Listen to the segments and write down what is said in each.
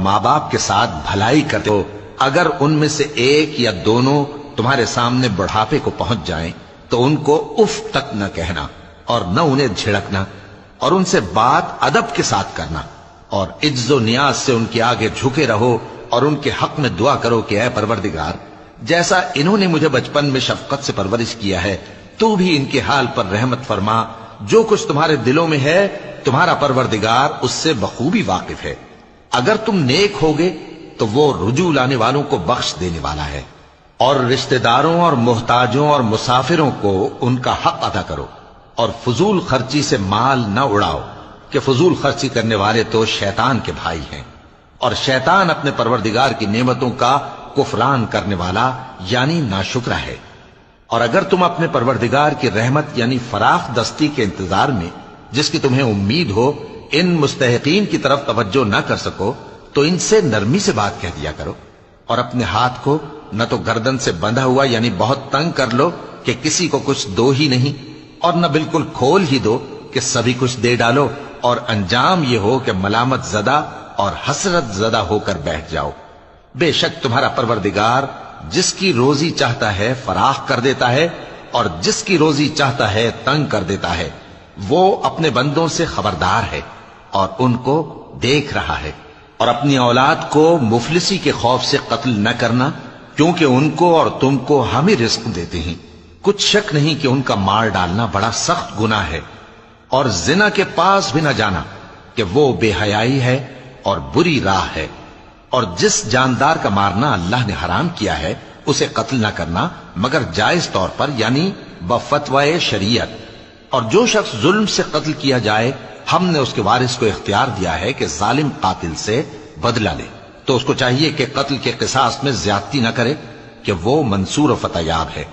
ماں باپ کے ساتھ بھلائی کرتے ہو، اگر ان میں سے ایک یا دونوں تمہارے سامنے بڑھاپے کو پہنچ جائیں تو ان کو اف تک نہ کہنا اور نہ انہیں جھڑکنا، اور ان سے بات ادب کے ساتھ کرنا، اور عجز و نیاز سے ان کے آگے جھکے رہو اور ان کے حق میں دعا کرو کہ اے پروردگار، جیسا انہوں نے مجھے بچپن میں شفقت سے پرورش کیا ہے تو بھی ان کے حال پر رحمت فرما، جو کچھ تمہارے دلوں میں ہے تمہارا پروردگار اس سے بخوبی واقف ہے، اگر تم نیک ہوگے تو وہ رجوع لانے والوں کو بخش دینے والا ہے، اور رشتہ داروں اور محتاجوں اور مسافروں کو ان کا حق ادا کرو، اور فضول خرچی سے مال نہ اڑاؤ کہ فضول خرچی کرنے والے تو شیطان کے بھائی ہیں، اور شیطان اپنے پروردگار کی نعمتوں کا کفران کرنے والا یعنی ناشکرا ہے۔ اور اگر تم اپنے پروردگار کی رحمت یعنی فراخ دستی کے انتظار میں جس کی تمہیں امید ہو ان مستحقین کی طرف توجہ نہ کر سکو تو ان سے نرمی سے بات کہہ دیا کرو، اور اپنے ہاتھ کو نہ تو گردن سے بندھا ہوا یعنی بہت تنگ کر لو کہ کسی کو کچھ دو ہی نہیں، اور نہ بالکل کھول ہی دو کہ سبھی کچھ دے ڈالو، اور انجام یہ ہو کہ ملامت زدہ اور حسرت زدہ ہو کر بیٹھ جاؤ۔ بے شک تمہارا پروردگار جس کی روزی چاہتا ہے فراخ کر دیتا ہے، اور جس کی روزی چاہتا ہے تنگ کر دیتا ہے، وہ اپنے بندوں سے خبردار ہے اور ان کو دیکھ رہا ہے۔ اور اپنی اولاد کو مفلسی کے خوف سے قتل نہ کرنا، کیونکہ ان کو اور تم کو ہم ہی رزق دیتے ہیں، کچھ شک نہیں کہ ان کا مار ڈالنا بڑا سخت گناہ ہے، اور زنا کے پاس بھی نہ جانا کہ وہ بے حیائی ہے اور بری راہ ہے، اور جس جاندار کا مارنا اللہ نے حرام کیا ہے اسے قتل نہ کرنا مگر جائز طور پر یعنی بفتوائے شریعت، اور جو شخص ظلم سے قتل کیا جائے ہم نے اس کے وارث کو اختیار دیا ہے کہ ظالم قاتل سے بدلہ لے، تو اس کو چاہیے کہ قتل کے قصاص میں زیادتی نہ کرے کہ وہ منصور و فتح یاب ہے،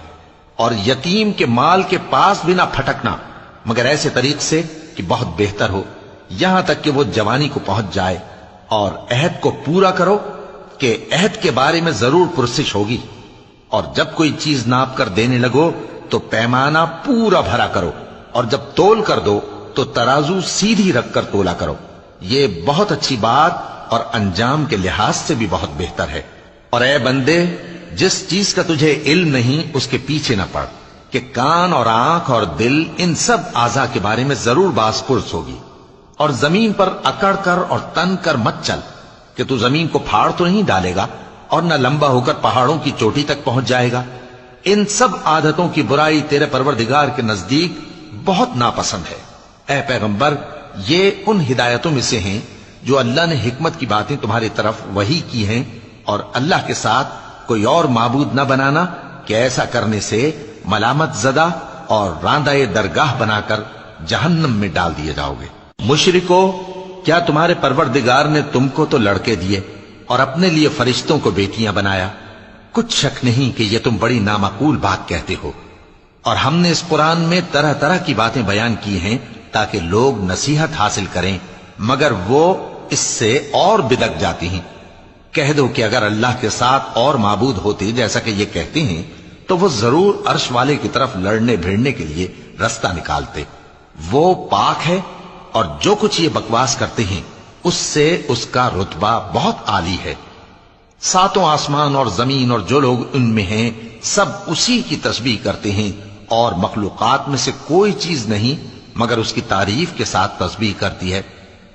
اور یتیم کے مال کے پاس بھی نہ پھٹکنا مگر ایسے طریق سے کہ بہت بہتر ہو، یہاں تک کہ وہ جوانی کو پہنچ جائے، اور عہد کو پورا کرو کہ عہد کے بارے میں ضرور پرسش ہوگی، اور جب کوئی چیز ناپ کر دینے لگو تو پیمانہ پورا بھرا کرو، اور جب تول کر دو تو ترازو سیدھی رکھ کر تولا کرو، یہ بہت اچھی بات اور انجام کے لحاظ سے بھی بہت بہتر ہے۔ اور اے بندے، جس چیز کا تجھے علم نہیں اس کے پیچھے نہ پڑ کہ کان اور آنکھ اور دل ان سب اعضاء کے بارے میں ضرور باز پرس ہوگی، اور زمین پر اکڑ کر اور تن کر مت چل کہ تو زمین کو پھاڑ تو نہیں ڈالے گا اور نہ لمبا ہو کر پہاڑوں کی چوٹی تک پہنچ جائے گا، ان سب عادتوں کی برائی تیرے پروردگار کے نزدیک بہت ناپسند ہے۔ اے پیغمبر، یہ ان ہدایتوں میں سے ہیں جو اللہ نے حکمت کی باتیں تمہاری طرف وحی کی ہیں، اور اللہ کے ساتھ کوئی اور معبود نہ بنانا کہ ایسا کرنے سے ملامت زدہ اور راندہ درگاہ بنا کر جہنم میں ڈال دیے جاؤ گے۔ مشرکو، کیا تمہارے پروردگار نے تم کو تو لڑکے دیے اور اپنے لیے فرشتوں کو بیٹیاں بنایا؟ کچھ شک نہیں کہ یہ تم بڑی نامعقول بات کہتے ہو، اور ہم نے اس قرآن میں طرح طرح کی باتیں بیان کی ہیں تاکہ لوگ نصیحت حاصل کریں، مگر وہ اس سے اور بدک جاتی ہیں۔ کہہ دو کہ اگر اللہ کے ساتھ اور معبود ہوتے جیسا کہ یہ کہتے ہیں تو وہ ضرور عرش والے کی طرف لڑنے بھیڑنے کے لیے رستہ نکالتے، وہ پاک ہے، اور جو کچھ یہ بکواس کرتے ہیں اس سے اس کا رتبہ بہت عالی ہے۔ ساتوں آسمان اور زمین اور جو لوگ ان میں ہیں سب اسی کی تسبیح کرتے ہیں، اور مخلوقات میں سے کوئی چیز نہیں مگر اس کی تعریف کے ساتھ تسبیح کرتی ہے،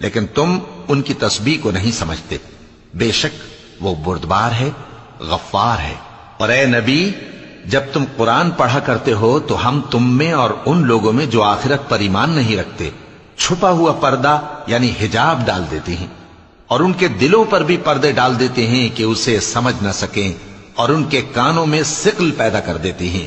لیکن تم ان کی تسبیح کو نہیں سمجھتے، بے شک وہ بردبار ہے، غفار ہے۔ اور اے نبی، جب تم قرآن پڑھا کرتے ہو تو ہم تم میں اور ان لوگوں میں جو آخرت پر ایمان نہیں رکھتے چھپا ہوا پردہ یعنی حجاب ڈال دیتے ہیں، اور ان کے دلوں پر بھی پردے ڈال دیتے ہیں کہ اسے سمجھ نہ سکیں، اور ان کے کانوں میں ثقل پیدا کر دیتے ہیں۔